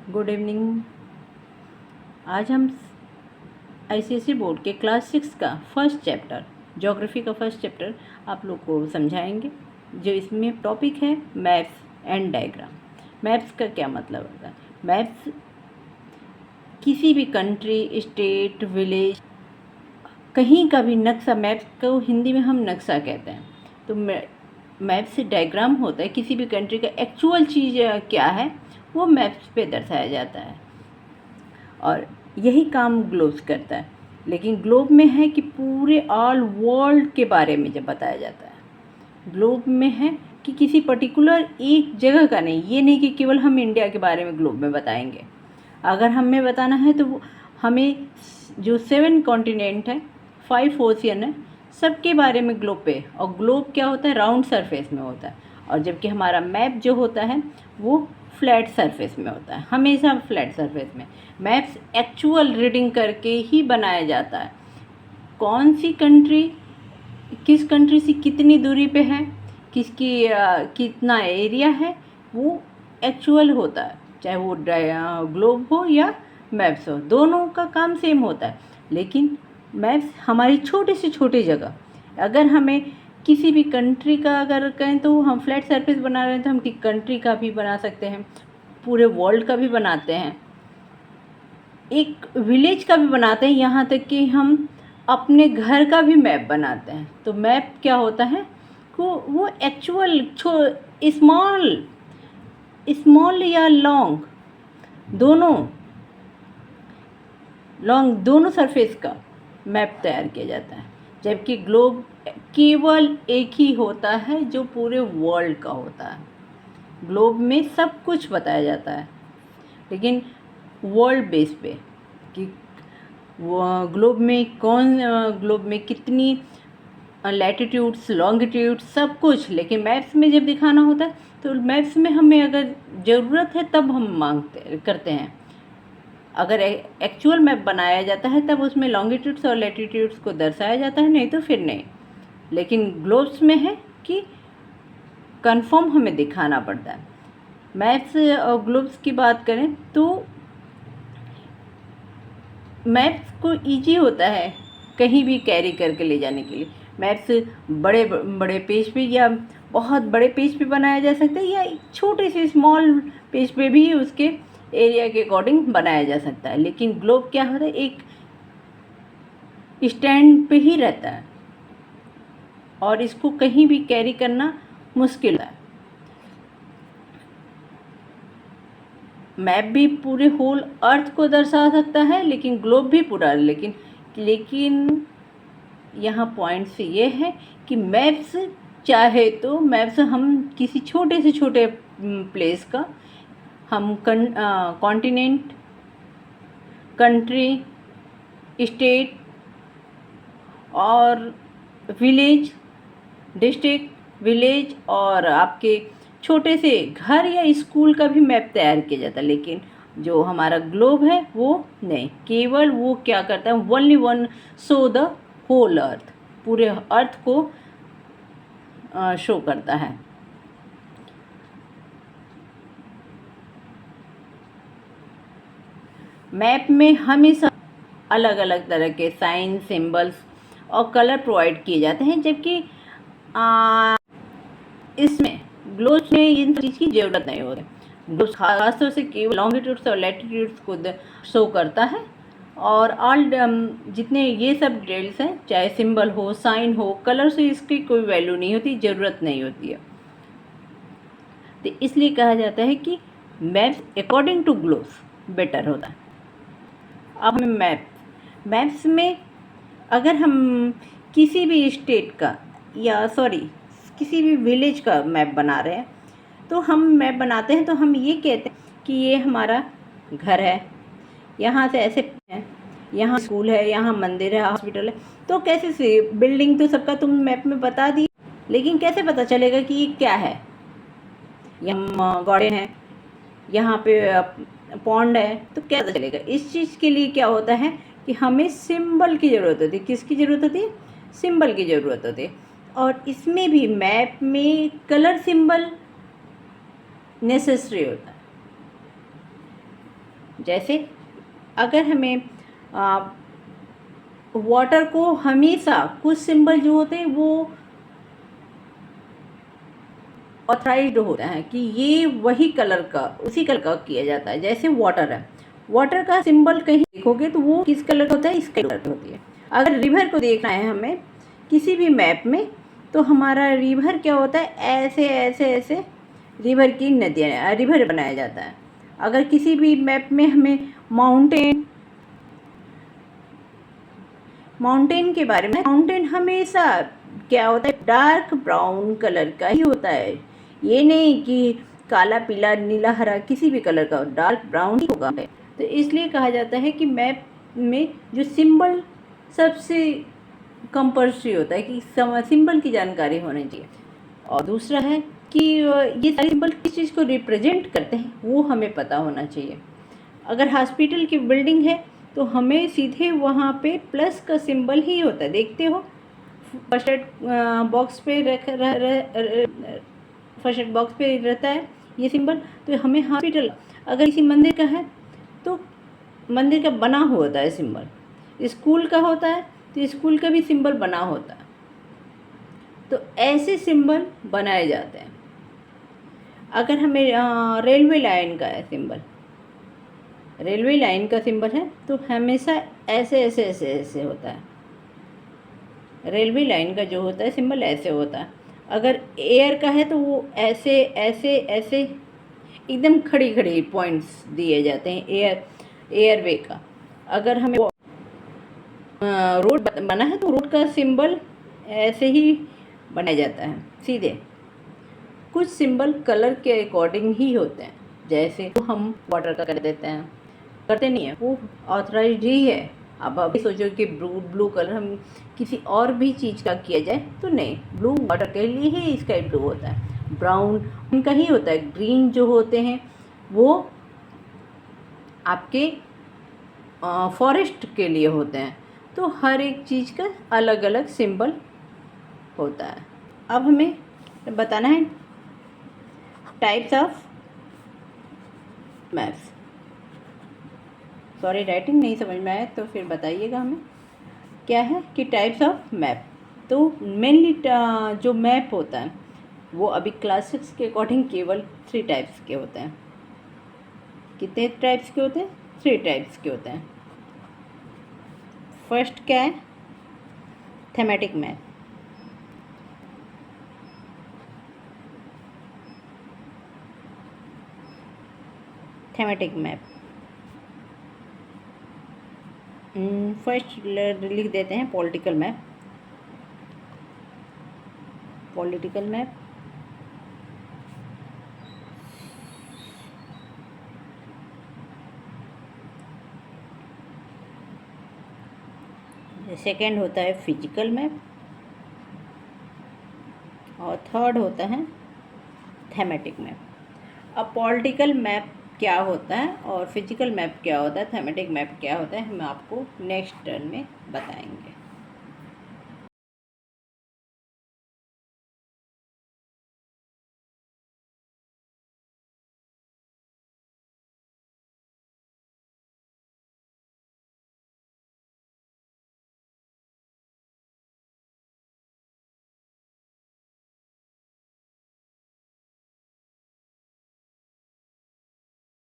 Good evening. आज हम ICSE board के क्लास 6 का फर्स्ट चैप्टर ज्योग्राफी का फर्स्ट चैप्टर आप लोग को समझाएंगे। जो इसमें टॉपिक है मैप्स एंड डायग्राम। मैप्स का क्या मतलब होता है? मैप्स किसी भी कंट्री, स्टेट, विलेज, कहीं का भी नक्शा, मैप्स को हिंदी में हम नक्शा कहते हैं। तो मैप से डायग्राम होता है किसी भी कंट्री का एक्चुअल चीज़ क्या है वो मैप्स पे दर्शाया जाता है, और यही काम ग्लोब्स करता है। लेकिन ग्लोब में है कि पूरे ऑल वर्ल्ड के बारे में जब बताया जाता है। ग्लोब में है कि किसी पर्टिकुलर एक जगह का नहीं, ये नहीं कि केवल हम इंडिया के बारे में ग्लोब में बताएंगे। अगर हमें बताना है तो हमें जो 7 कॉन्टिनेंट है, 5 ओशियन है, सबके बारे में ग्लोब पे। और ग्लोब क्या होता है? राउंड सरफेस में होता है। और जबकि हमारा मैप जो होता है वो फ्लैट सरफेस में होता है, हमेशा फ्लैट सरफेस में। मैप्स एक्चुअल रीडिंग करके ही बनाया जाता है। कौन सी कंट्री किस कंट्री से कितनी दूरी पे है, किसकी कितना एरिया है, वो एक्चुअल होता है। चाहे वो ग्लोब हो या मैप्स हो, दोनों का काम सेम होता है। लेकिन मैप्स हमारी छोटी से छोटी जगह, अगर हमें किसी भी कंट्री का अगर कहें तो हम फ्लैट सरफेस बना रहे हैं तो हम कंट्री का भी बना सकते हैं, पूरे वर्ल्ड का भी बनाते हैं, एक विलेज का भी बनाते हैं, यहाँ तक कि हम अपने घर का भी मैप बनाते हैं। तो मैप क्या होता है वो एक्चुअल स्मॉल स्मॉल या दोनों सरफेस का मैप तैयार किया जाता है। जबकि ग्लोब केवल एक ही होता है जो पूरे वर्ल्ड का होता है। ग्लोब में सब कुछ बताया जाता है, लेकिन वर्ल्ड बेस पे कि ग्लोब में कितनी लैटिट्यूड्स, लॉन्गिट्यूड्स, सब कुछ। लेकिन मैप्स में जब दिखाना होता है तो मैप्स में हमें अगर ज़रूरत है तब हम करते हैं। अगर एक्चुअल मैप बनाया जाता है तब उसमें लॉन्गिट्यूड्स और लैटिट्यूड्स को दर्शाया जाता है, नहीं तो फिर नहीं। लेकिन ग्लोब्स में है कि कंफर्म हमें दिखाना पड़ता है। मैप्स और ग्लोब्स की बात करें तो मैप्स को इजी होता है कहीं भी कैरी करके ले जाने के लिए। मैप्स बड़े बड़े पेज पे या बहुत बड़े पेज पे बनाया जा सकता है, या छोटे से स्मॉल पेज पे भी उसके एरिया के अकॉर्डिंग बनाया जा सकता है। लेकिन ग्लोब क्या होता है, एक स्टैंड पे ही रहता है और इसको कहीं भी कैरी करना मुश्किल है। मैप भी पूरे होल अर्थ को दर्शा सकता है, लेकिन ग्लोब भी पूरा। लेकिन यहाँ पॉइंट्स ये है कि मैप्स चाहे तो मैप्स हम किसी छोटे से छोटे प्लेस का, हम कॉन्टिनेंट, कंट्री, स्टेट और विलेज, डिस्ट्रिक्ट, विलेज और आपके छोटे से घर या स्कूल का भी मैप तैयार किया जाता है। लेकिन जो हमारा ग्लोब है वो नहीं, केवल वो क्या करता है, only one show the whole earth, पूरे अर्थ को शो करता है। मैप में हमेशा अलग अलग तरह के साइन, सिंबल्स और कलर प्रोवाइड किए जाते हैं, जबकि इसमें ग्लोब्स में इन चीज़ की ज़रूरत नहीं होती। ग्लोब्स खासतौर से केवल लॉन्गिट्यूड्स और लैटिट्यूड्स को शो करता है, और ऑल जितने ये सब डिटेल्स हैं, चाहे सिंबल हो, साइन हो, कलर से इसकी कोई वैल्यू नहीं होती, ज़रूरत नहीं होती है। तो इसलिए कहा जाता है कि maps according to globes better होता है। अब हमें मैप्स में अगर हम किसी भी स्टेट का या किसी भी विलेज का मैप बना रहे हैं, तो हम मैप बनाते हैं तो हम ये कहते हैं कि ये हमारा घर है, यहाँ से ऐसे है, यहाँ स्कूल है, यहाँ मंदिर है, हॉस्पिटल है। तो कैसे से बिल्डिंग तो सबका तुम मैप में बता दी, लेकिन कैसे पता चलेगा कि ये क्या है? यहाँ गार्डन है, यहाँ पे पॉन्ड है, तो क्या पता चलेगा? इस चीज़ के लिए क्या होता है कि हमें सिंबल की ज़रूरत होती है। किसकी ज़रूरत होती है? सिंबल की ज़रूरत होती है। और इसमें भी मैप में कलर सिंबल नेसेसरी होता है। जैसे अगर हमें वाटर को हमेशा कुछ सिंबल जो होते हैं वो ऑथराइज्ड होता है कि ये वही कलर का, उसी कलर का किया जाता है। जैसे वाटर है, वाटर का सिंबल कहीं देखोगे तो वो किस कलर का होता है, स्काई कलर का होती है। अगर रिवर को देखना है हमें किसी भी मैप में, तो हमारा रिवर क्या होता है, ऐसे ऐसे ऐसे रिवर की नदियाँ, रिवर बनाया जाता है। अगर किसी भी मैप में हमें माउंटेन के बारे में, माउंटेन हमेशा क्या होता है, डार्क ब्राउन कलर का ही होता है। ये नहीं कि काला, पीला, नीला, हरा, किसी भी कलर का, डार्क ब्राउन ही होगा। तो इसलिए कहा जाता है कि मैप में जो सिंबल सबसे कंपल्सरी होता है कि सिंबल की जानकारी होनी चाहिए। और दूसरा है कि ये सारे सिंबल किस चीज़ को रिप्रेजेंट करते हैं वो हमें पता होना चाहिए। अगर हॉस्पिटल की बिल्डिंग है तो हमें सीधे वहाँ पे प्लस का सिंबल ही होता है। देखते हो फर्स्ट एड बॉक्स पे फर्स्ट एड बॉक्स पे रहता है ये सिंबल। तो हमें हॉस्पिटल, अगर किसी मंदिर का है तो मंदिर का बना हुआ होता है सिंबल। स्कूल का होता है तो स्कूल का भी सिंबल बना होता है। तो ऐसे सिंबल बनाए जाते हैं। अगर हमें रेलवे लाइन का है सिंबल, रेलवे लाइन का सिंबल है तो हमेशा ऐसे ऐसे ऐसे ऐसे होता है। रेलवे लाइन का जो होता है सिंबल ऐसे होता है। अगर एयर का है तो वो ऐसे ऐसे ऐसे एकदम खड़ी खड़ी पॉइंट्स दिए जाते हैं एयरवे का। अगर हमें रोड बना है तो रोड का सिंबल ऐसे ही बनाया जाता है सीधे। कुछ सिंबल कलर के अकॉर्डिंग ही होते हैं, जैसे तो हम वाटर का कर देते हैं, करते नहीं है, वो ऑथराइज्ड ही है। अब अभी सोचो कि ब्लू कलर हम किसी और भी चीज़ का किया जाए तो नहीं, ब्लू वाटर के लिए ही स्काई ब्लू होता है। ब्राउन उनका ही होता है। ग्रीन जो होते हैं वो आपके फॉरेस्ट के लिए होते हैं। तो हर एक चीज़ का अलग अलग सिंबल होता है। अब हमें बताना है types of maps. Sorry writing नहीं समझ में आया तो फिर बताइएगा हमें क्या है कि टाइप्स ऑफ मैप। तो मेनली जो मैप होता है वो अभी क्लास 6 के अकॉर्डिंग केवल 3 टाइप्स के होते हैं। कितने टाइप्स के होते हैं? 3 टाइप्स के होते हैं। फर्स्ट क्या है? Thematic map. Thematic map first लिख देते हैं political map. Political map second होता है फिजिकल मैप और थर्ड होता है थीमेटिक मैप। अब पॉलिटिकल मैप क्या होता है और फिजिकल मैप क्या होता है, थीमेटिक मैप क्या होता है, हम आपको नेक्स्ट टर्न में बताएंगे।